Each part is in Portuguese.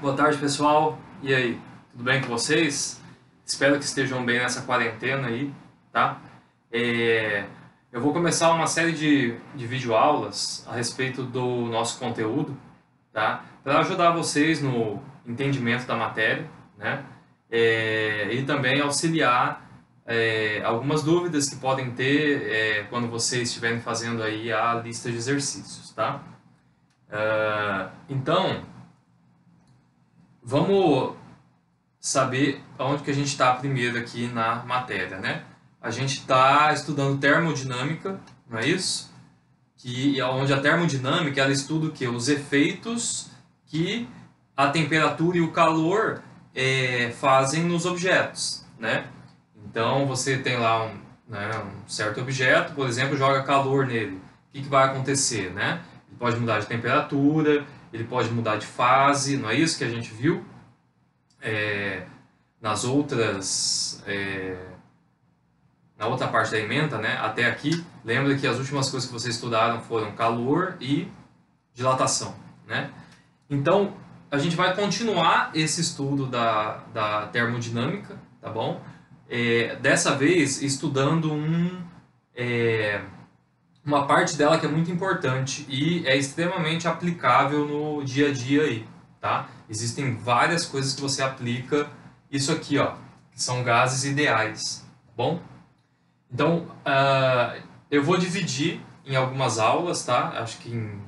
Boa tarde, pessoal. E aí, tudo bem com vocês? Espero que estejam bem nessa quarentena aí, tá? Eu vou começar uma série de videoaulas a respeito do nosso conteúdo, tá? Para ajudar vocês no entendimento da matéria, né? E também auxiliar algumas dúvidas que podem ter quando vocês estiverem fazendo aí a lista de exercícios, tá? Então, vamos saber aonde que a gente está primeiro aqui na matéria, né? A gente está estudando termodinâmica, não é isso? Onde a termodinâmica ela estuda o quê? Os efeitos que a temperatura e o calor fazem nos objetos, né? Então você tem lá um certo objeto, por exemplo, joga calor nele. O que vai acontecer, né? Ele pode mudar de temperatura, ele pode mudar de fase, não é isso que a gente viu nas outras na outra parte da ementa, né? Até aqui, lembra que as últimas coisas que vocês estudaram foram calor e dilatação, né? Então a gente vai continuar esse estudo da termodinâmica, tá bom? Dessa vez estudando uma parte dela que é muito importante e é extremamente aplicável no dia a dia aí, tá? Existem várias coisas que você aplica isso aqui, ó, que são gases ideais, tá bom? Então, eu vou dividir em algumas aulas, tá? Acho que em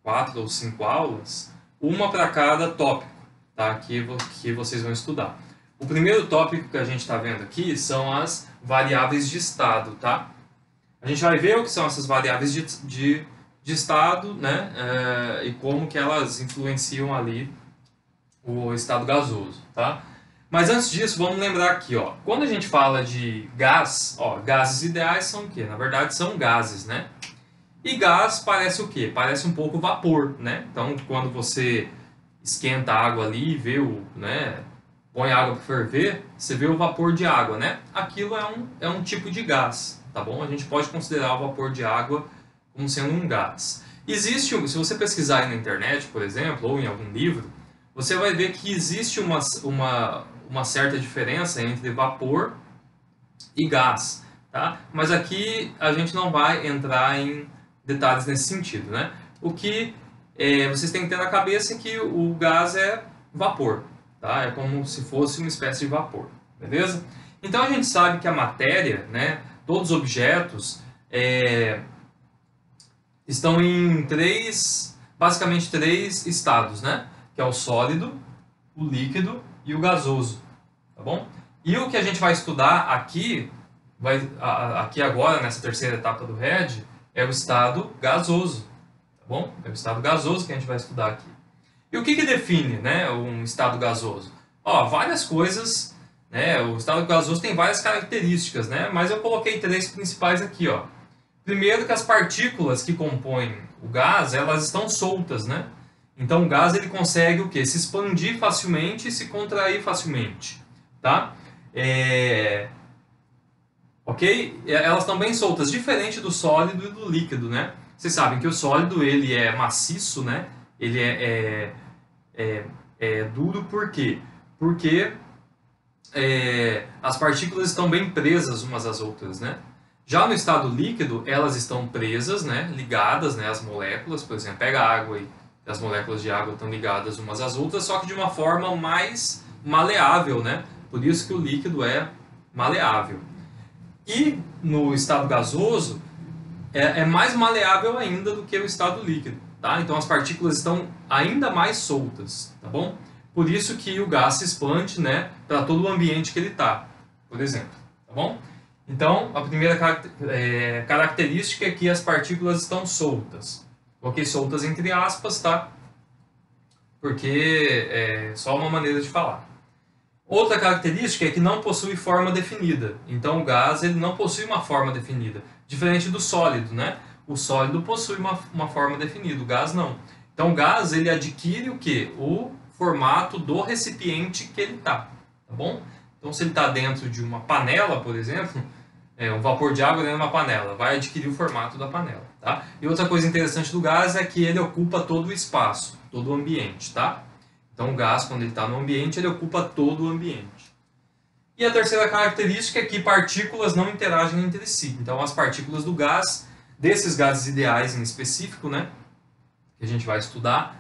4 ou 5 aulas, uma para cada tópico, tá? Que vocês vão estudar. O primeiro tópico que a gente está vendo aqui são as variáveis de estado, tá? A gente vai ver o que são essas variáveis de estado, né? E como que elas influenciam ali o estado gasoso, tá? Mas antes disso, vamos lembrar aqui, ó, quando a gente fala de gás, ó, gases ideais são o quê? Na verdade, são gases, né? E gás parece o quê? Parece um pouco vapor, né? Então, quando você esquenta a água ali e vê põe água para ferver, você vê o vapor de água, né? Aquilo é um tipo de gás, tá bom? A gente pode considerar o vapor de água como sendo um gás. Se você pesquisar aí na internet, por exemplo, ou em algum livro, você vai ver que existe uma certa diferença entre vapor e gás, tá? Mas aqui a gente não vai entrar em detalhes nesse sentido, né? O que vocês têm que ter na cabeça é que o gás é vapor, tá? É como se fosse uma espécie de vapor, beleza? Então a gente sabe que a matéria, né, todos os objetos estão em basicamente três estados, né? Que é o sólido, o líquido e o gasoso, tá bom? E o que a gente vai estudar aqui agora, nessa terceira etapa do RED, é o estado gasoso, tá bom? É o estado gasoso que a gente vai estudar aqui. E o que define, né, um estado gasoso? Ó, várias coisas, né? O estado gasoso tem várias características, né? Mas eu coloquei três principais aqui, ó. Primeiro que as partículas que compõem o gás, elas estão soltas, né? Então o gás ele consegue o quê? Se expandir facilmente e se contrair facilmente, tá? Ok? Elas estão bem soltas, diferente do sólido e do líquido, né? Vocês sabem que o sólido ele é maciço, né? Ele é duro, por quê? Porque as partículas estão bem presas umas às outras, né? Já no estado líquido, elas estão presas, né? Ligadas, né? As moléculas, por exemplo, pega água e as moléculas de água estão ligadas umas às outras, só que de uma forma mais maleável, né? Por isso que o líquido é maleável. E no estado gasoso, é mais maleável ainda do que o estado líquido, tá? Então as partículas estão ainda mais soltas, tá bom? Por isso que o gás se expande, né, para todo o ambiente que ele está, por exemplo, tá bom? Então, a primeira característica é que as partículas estão soltas. Coloquei soltas entre aspas, tá? Porque é só uma maneira de falar. Outra característica é que não possui forma definida. Então, o gás ele não possui uma forma definida. Diferente do sólido, né? O sólido possui uma forma definida, o gás não. Então, o gás ele adquire o quê? O formato do recipiente que ele está, tá bom? Então, se ele está dentro de uma panela, por exemplo, um vapor de água dentro de uma panela, vai adquirir o formato da panela, tá? E outra coisa interessante do gás é que ele ocupa todo o espaço, todo o ambiente, tá? Então o gás, quando ele está no ambiente, ele ocupa todo o ambiente. E a terceira característica é que partículas não interagem entre si. Então as partículas do gás, desses gases ideais em específico, né, que a gente vai estudar,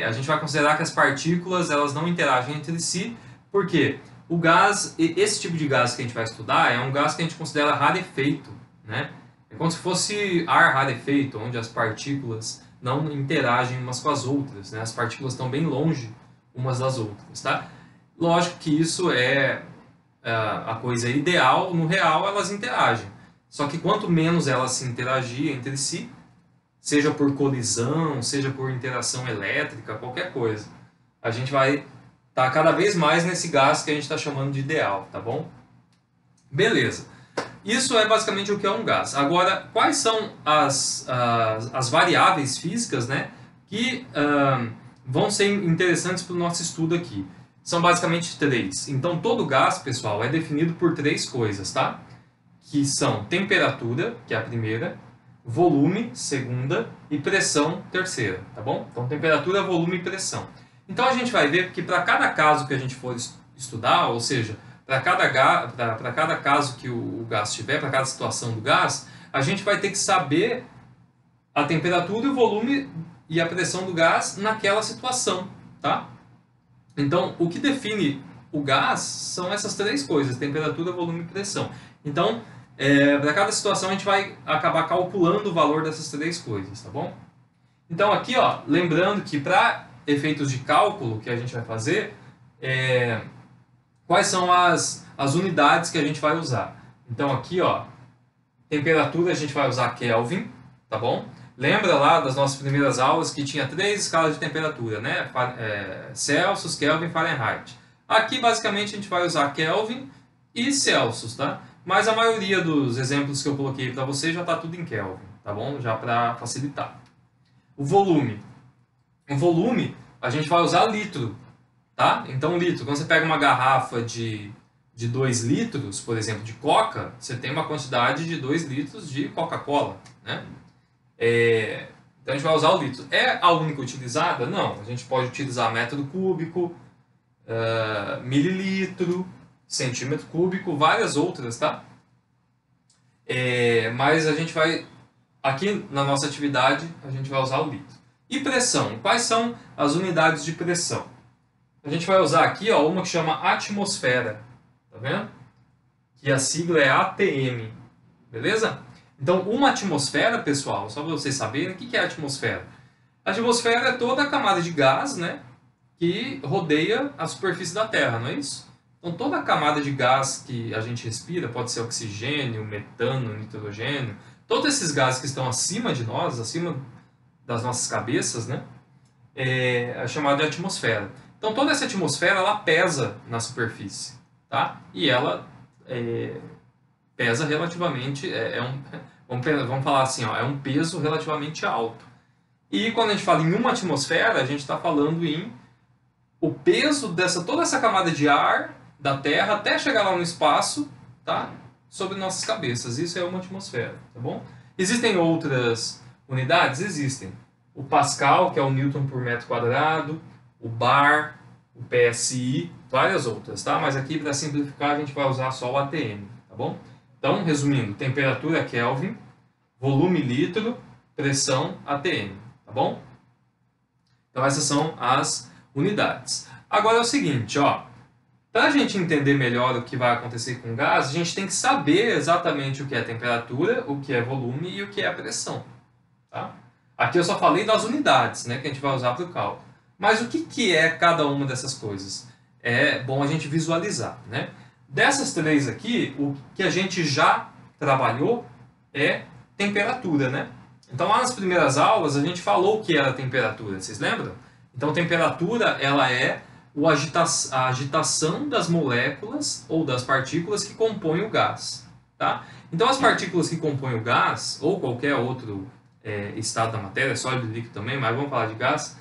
a gente vai considerar que as partículas elas não interagem entre si, porque o gás, esse tipo de gás que a gente vai estudar é um gás que a gente considera rarefeito, né? É como se fosse ar rarefeito, onde as partículas não interagem umas com as outras, né? As partículas estão bem longe umas das outras, tá? Lógico que isso é a coisa ideal, no real elas interagem. Só que quanto menos elas se interagirem entre si, seja por colisão, seja por interação elétrica, qualquer coisa, a gente vai estar cada vez mais nesse gás que a gente está chamando de ideal, tá bom? Beleza. Isso é basicamente o que é um gás. Agora, quais são as variáveis físicas, né, que vão ser interessantes para o nosso estudo aqui? São basicamente 3. Então, todo gás, pessoal, é definido por 3 coisas, tá? Que são temperatura, que é a primeira, volume, segunda, e pressão, terceira, tá bom? Então, temperatura, volume e pressão. Então, a gente vai ver que para cada caso que a gente for estudar, ou seja, para cada caso que o gás tiver, para cada situação do gás, a gente vai ter que saber a temperatura, o volume e a pressão do gás naquela situação, tá? Então, o que define o gás são essas 3 coisas, temperatura, volume e pressão. Então, para cada situação a gente vai acabar calculando o valor dessas 3 coisas, tá bom? Então aqui, ó, lembrando que para efeitos de cálculo que a gente vai fazer, quais são as unidades que a gente vai usar? Então aqui, ó, temperatura a gente vai usar Kelvin, tá bom? Lembra lá das nossas primeiras aulas que tinha 3 escalas de temperatura, né? Celsius, Kelvin, Fahrenheit. Aqui basicamente a gente vai usar Kelvin e Celsius, tá? Mas a maioria dos exemplos que eu coloquei para você já está tudo em Kelvin, tá bom? Já para facilitar. O volume. O volume a gente vai usar litro, tá? Então litro, quando você pega uma garrafa de 2 litros, por exemplo, de Coca, você tem uma quantidade de 2 litros de Coca-Cola, né? Então a gente vai usar o litro. É a única utilizada? Não. A gente pode utilizar metro cúbico, mililitro, centímetro cúbico, várias outras, tá? Mas a gente vai, aqui na nossa atividade, a gente vai usar o litro. E pressão? Quais são as unidades de pressão? A gente vai usar aqui, ó, uma que chama atmosfera, tá vendo? Que a sigla é ATM, beleza? Então, uma atmosfera, pessoal, só para vocês saberem, o que é a atmosfera? A atmosfera é toda a camada de gás, né, que rodeia a superfície da Terra, não é isso? Então, toda a camada de gás que a gente respira, pode ser oxigênio, metano, nitrogênio, todos esses gases que estão acima de nós, acima das nossas cabeças, né, é chamada de atmosfera. Então, toda essa atmosfera, ela pesa na superfície, tá? E ela pesa relativamente, vamos falar assim, ó, é um peso relativamente alto. E quando a gente fala em uma atmosfera, a gente está falando em o peso toda essa camada de ar da Terra até chegar lá no espaço, tá? Sobre nossas cabeças. Isso é uma atmosfera, tá bom? Existem outras unidades? Existem. O Pascal, que é o Newton por metro quadrado, o bar, o PSI, várias outras, tá? Mas aqui, para simplificar, a gente vai usar só o ATM, tá bom? Então, resumindo, temperatura Kelvin, volume litro, pressão ATM, tá bom? Então, essas são as unidades. Agora é o seguinte, ó, para a gente entender melhor o que vai acontecer com o gás, a gente tem que saber exatamente o que é temperatura, o que é volume e o que é a pressão, tá? Aqui eu só falei das unidades, né, que a gente vai usar para o cálculo. Mas o que é cada uma dessas coisas? É bom a gente visualizar, né? Dessas 3 aqui, o que a gente já trabalhou é temperatura, né? Então, lá nas primeiras aulas, a gente falou o que era temperatura, vocês lembram? Então, temperatura, ela é a agitação das moléculas ou das partículas que compõem o gás, tá? Então, as partículas que compõem o gás, ou qualquer outro estado da matéria, sólido, líquido também, mas vamos falar de gás,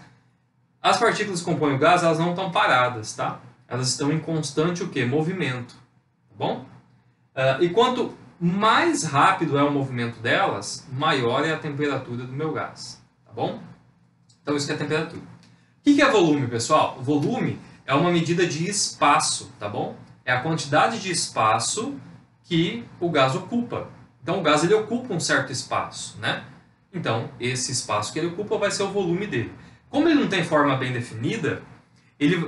as partículas que compõem o gás, elas não estão paradas, tá? Elas estão em constante o quê? Movimento, tá bom? E quanto mais rápido é o movimento delas, maior é a temperatura do meu gás, tá bom? Então isso que é a temperatura. que é volume, pessoal? O volume é uma medida de espaço, tá bom? É a quantidade de espaço que o gás ocupa. Então, o gás ele ocupa um certo espaço, né? Então, esse espaço que ele ocupa vai ser o volume dele. Como ele não tem forma bem definida,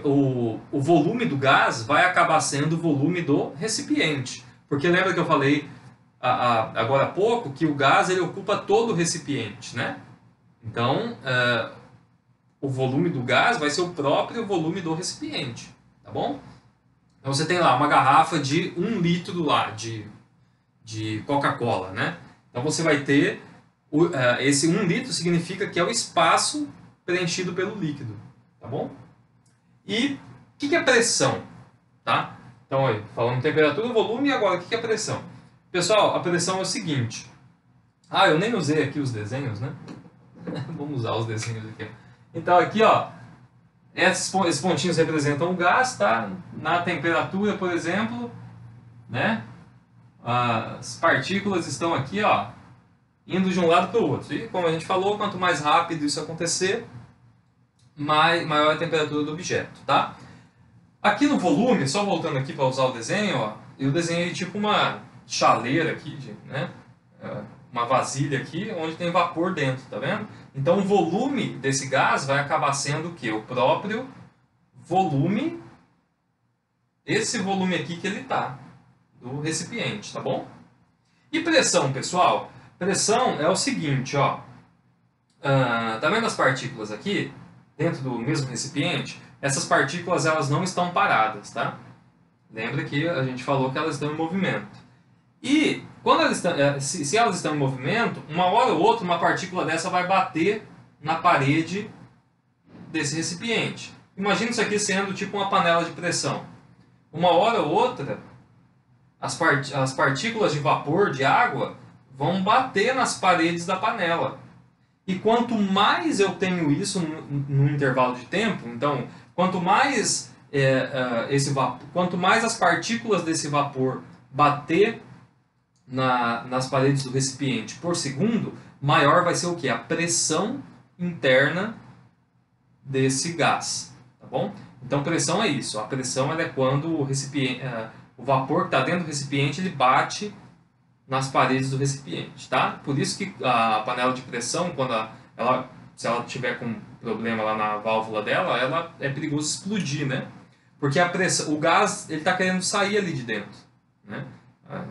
o volume do gás vai acabar sendo o volume do recipiente. Porque lembra que eu falei agora há pouco que o gás ele ocupa todo o recipiente, né? Então, o volume do gás vai ser o próprio volume do recipiente, tá bom? Então você tem lá uma garrafa de 1 litro lá de Coca-Cola, né? Então você vai ter, esse 1 litro significa que é o espaço preenchido pelo líquido, tá bom? E o que é pressão? Tá? Então, aí, falando temperatura, volume, e agora o que é pressão? Pessoal, a pressão é o seguinte. Eu nem usei aqui os desenhos, né? Vamos usar os desenhos aqui. Então, aqui, ó, esses pontinhos representam o gás, tá? Na temperatura, por exemplo, né? As partículas estão aqui, ó, indo de um lado para o outro. E, como a gente falou, quanto mais rápido isso acontecer, maior a temperatura do objeto, tá? Aqui no volume, só voltando aqui para usar o desenho, ó, eu desenhei tipo uma chaleira aqui, né? Uma vasilha aqui, onde tem vapor dentro, tá vendo? Então o volume desse gás vai acabar sendo o quê? O próprio volume, esse volume aqui que ele tá, do recipiente, tá bom? E pressão, pessoal? Pressão é o seguinte, ó. Tá vendo as partículas aqui? Dentro do mesmo recipiente, essas partículas elas não estão paradas, tá? Lembra que a gente falou que elas estão em movimento. E quando elas estão, se elas estão em movimento, uma hora ou outra uma partícula dessa vai bater na parede desse recipiente. Imagina isso aqui sendo tipo uma panela de pressão. Uma hora ou outra, as partículas de vapor, de água, vão bater nas paredes da panela. E quanto mais eu tenho isso no intervalo de tempo, então, quanto mais quanto mais as partículas desse vapor bater nas paredes do recipiente por segundo, maior vai ser o quê? A pressão interna desse gás, tá bom? Então, pressão é isso. A pressão é quando o vapor que está dentro do recipiente ele bate nas paredes do recipiente, tá? Por isso que a panela de pressão, se ela tiver com problema lá na válvula dela, é perigoso explodir, né? Porque o gás ele está querendo sair ali de dentro, né?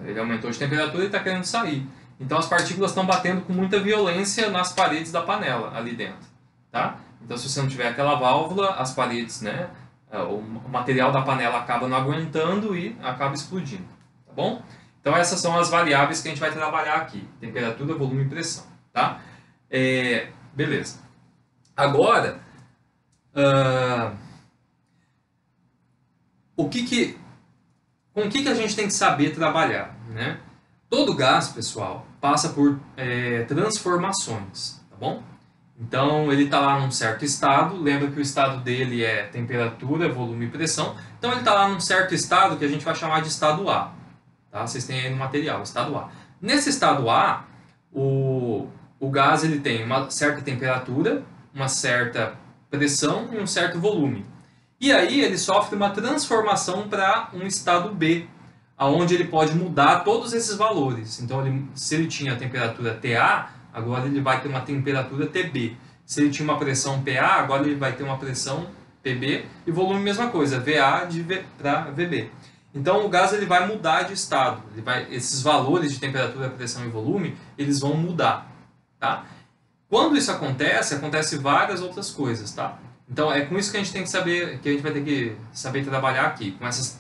Ele aumentou de temperatura e está querendo sair. Então as partículas estão batendo com muita violência nas paredes da panela ali dentro, tá? Então se você não tiver aquela válvula, as paredes, né? O material da panela acaba não aguentando e acaba explodindo, tá bom? Então essas são as variáveis que a gente vai trabalhar aqui: temperatura, volume e pressão, tá? Beleza. Agora, com o que a gente tem que saber trabalhar, né? Todo gás, pessoal, passa por transformações, tá bom? Então ele está lá num certo estado, lembra que o estado dele é temperatura, volume e pressão. Então ele está lá num certo estado que a gente vai chamar de estado A. Tá? Vocês têm aí no material, estado A. Nesse estado A, o gás ele tem uma certa temperatura, uma certa pressão e um certo volume. E aí ele sofre uma transformação para um estado B, onde ele pode mudar todos esses valores. Então, se ele tinha a temperatura TA, agora ele vai ter uma temperatura TB. Se ele tinha uma pressão PA, agora ele vai ter uma pressão PB. E volume, mesma coisa, VA para VB. Então, o gás ele vai mudar de estado. Esses valores de temperatura, pressão e volume, eles vão mudar. Tá? Quando isso acontece várias outras coisas. Tá? Então, é com isso que a gente tem que saber, que a gente vai ter que saber trabalhar aqui, com essas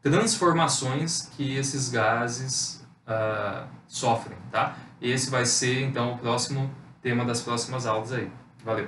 transformações que esses gases sofrem. Tá? Esse vai ser, então, o próximo tema das próximas aulas aí. Valeu!